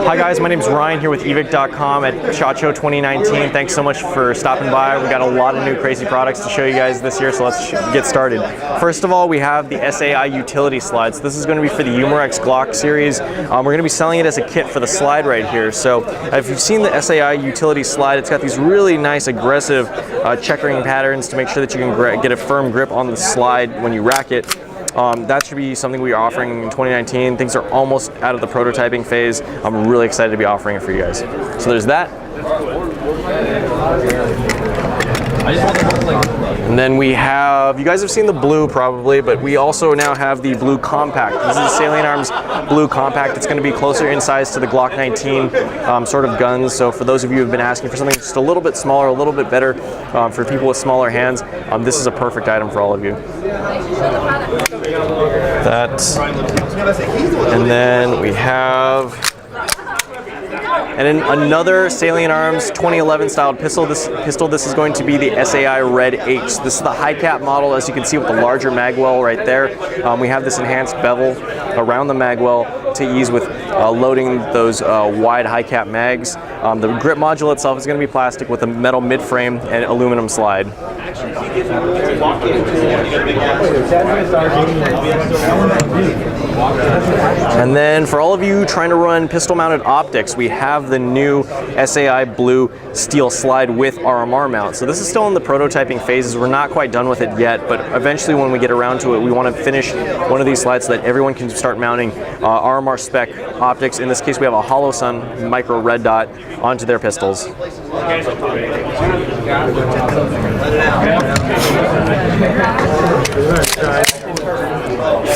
Hi guys, my name is Ryan here with evic.com at SHOT Show 2019. Thanks so much for stopping by. We've got a lot of new crazy products to show you guys this year, so let's get started. First of all, we have the SII utility slides. This is going to be for the Umarex Glock series. We're going to be selling it as a kit for the slide right here. So if you've seen the SII utility slide, it's got these really nice aggressive checkering patterns to make sure that you can get a firm grip on the slide when you rack it. That should be something we are offering in 2019. Things are almost out of the prototyping phase. I'm really excited to be offering it for you guys. So there's that. And then we have, you guys have seen the blue probably, but we also now have the blue compact. This is the Salient Arms blue compact. It's going to be closer in size to the Glock 19 sort of guns. So for those of you who have been asking for something just a little bit smaller, a little bit better for people with smaller hands, this is a perfect item for all of you. That. And then we have and then another Salient Arms 2011 styled pistol. This is going to be the SII Red H. This is the high cap model, as you can see, with the larger magwell right there. We have this enhanced bevel around the magwell to ease with loading those wide high cap mags. The grip module itself is going to be plastic with a metal mid-frame and aluminum slide. And then for all of you trying to run pistol mounted optics, we have the new SII Blue steel slide with RMR mount. So this is still in the prototyping phases. We're not quite done with it yet, but eventually when we get around to it, we want to finish one of these slides so that everyone can start mounting RMR spec optics. In this case, we have a Hollow Sun micro red dot onto their pistols.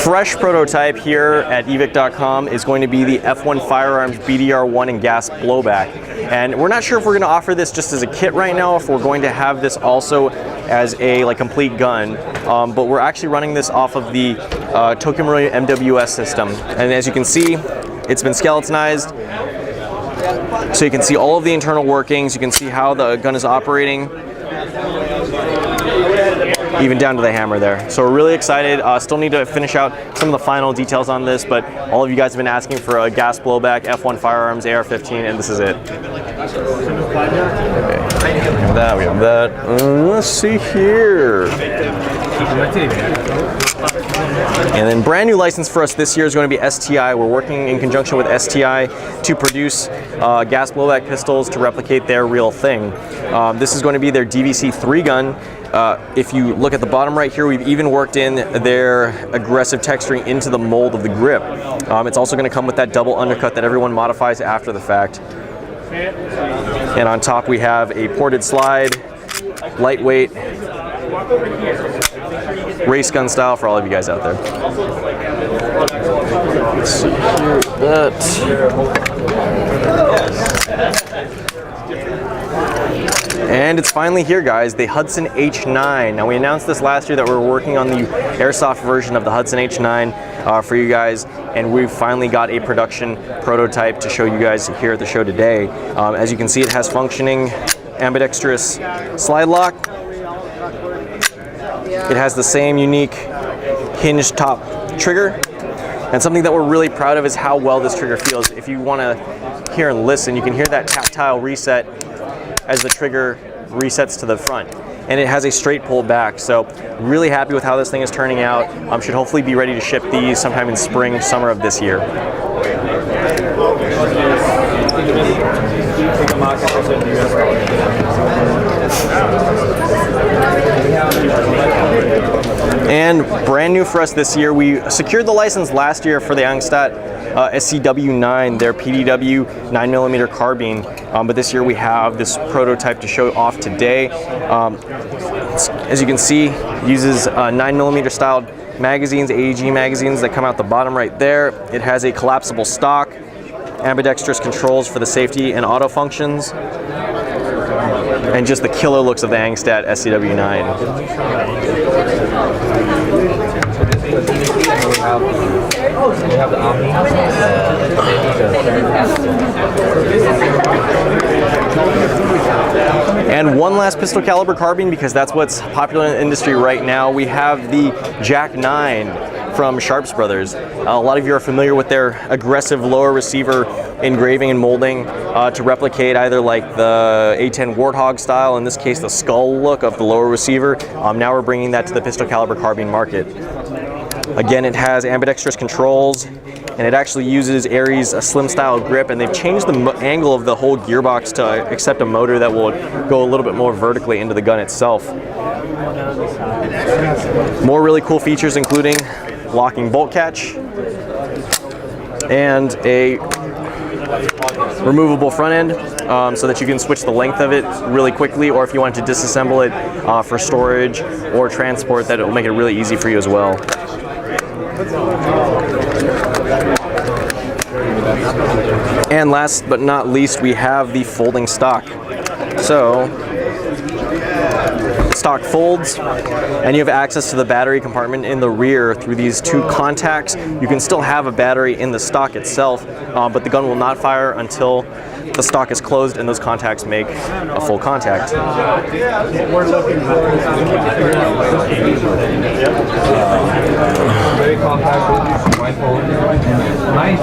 Fresh prototype here at evic.com is going to be the F1 Firearms BDR1 and gas blowback. And we're not sure if we're going to offer this just as a kit right now, if we're going to have this also as a complete gun. But we're actually running this off of the Tokyo Marine MWS system. And as you can see, it's been skeletonized. So you can see all of the internal workings, you can see how the gun is operating, even down to the hammer there. So we're really excited. Still need to finish out some of the final details on this, but all of you guys have been asking for a gas blowback F1 Firearms AR-15, and this is it. Okay. We have that. Let's see here. And then brand new license for us this year is going to be STI. We're working in conjunction with STI to produce gas blowback pistols to replicate their real thing. This is going to be their DVC-3 gun. If you look at the bottom right here, we've even worked in their aggressive texturing into the mold of the grip. It's also going to come with that double undercut that everyone modifies after the fact. And on top we have a ported slide, lightweight, race gun style for all of you guys out there. Let's see here, And it's finally here, guys, the Hudson H9. Now, we announced this last year that we were working on the Airsoft version of the Hudson H9 for you guys, and we've finally got a production prototype to show you guys here at the show today. As you can see, it has functioning ambidextrous slide lock. It has the same unique hinged top trigger, and something that we're really proud of is how well this trigger feels. If you want to hear and listen, you can hear that tactile reset as the trigger resets to the front. And it has a straight pull back, so really happy with how this thing is turning out. Should hopefully be ready to ship these sometime in spring, summer of this year. And brand new for us this year, we secured the license last year for the Angstadt CW9, their PDW 9mm carbine, but this year we have this prototype to show off today. As you can see, it uses 9mm styled magazines, AEG magazines that come out the bottom right there. It has a collapsible stock, ambidextrous controls for the safety and auto functions, and just the killer looks of the Angstadt CW9. And one last pistol caliber carbine, because that's what's popular in the industry right now. We have the Jack 9 from Sharps Brothers. A lot of you are familiar with their aggressive lower receiver engraving and molding to replicate either like the A10 Warthog style, in this case the skull look of the lower receiver. Now we're bringing that to the pistol caliber carbine market. Again, it has ambidextrous controls, and it actually uses Aries a slim style grip, and they've changed the angle of the whole gearbox to accept a motor that will go a little bit more vertically into the gun itself. More really cool features including locking bolt catch and a removable front end so that you can switch the length of it really quickly, or if you want to disassemble it for storage or transport, that it will make it really easy for you as well. And last but not least, we have the folding stock. So stock folds, and you have access to the battery compartment in the rear through these two contacts. You can still have a battery in the stock itself, but the gun will not fire until the stock is closed and those contacts make a full contact. Very compact, nice.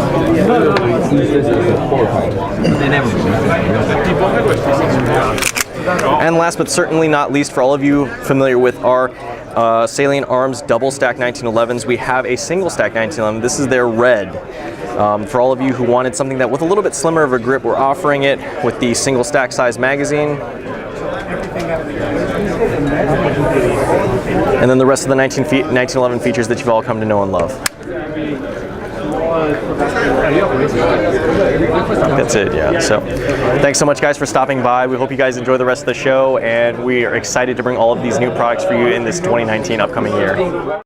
And last but certainly not least, for all of you familiar with our Salient Arms double stack 1911s, we have a single stack 1911. This is their red. For all of you who wanted something that with a little bit slimmer of a grip, we're offering it with the single stack size magazine. And then the rest of the 1911 features that you've all come to know and love. That's it, yeah. So thanks so much, guys, for stopping by. We hope you guys enjoy the rest of the show, and we are excited to bring all of these new products for you in this 2019 upcoming year.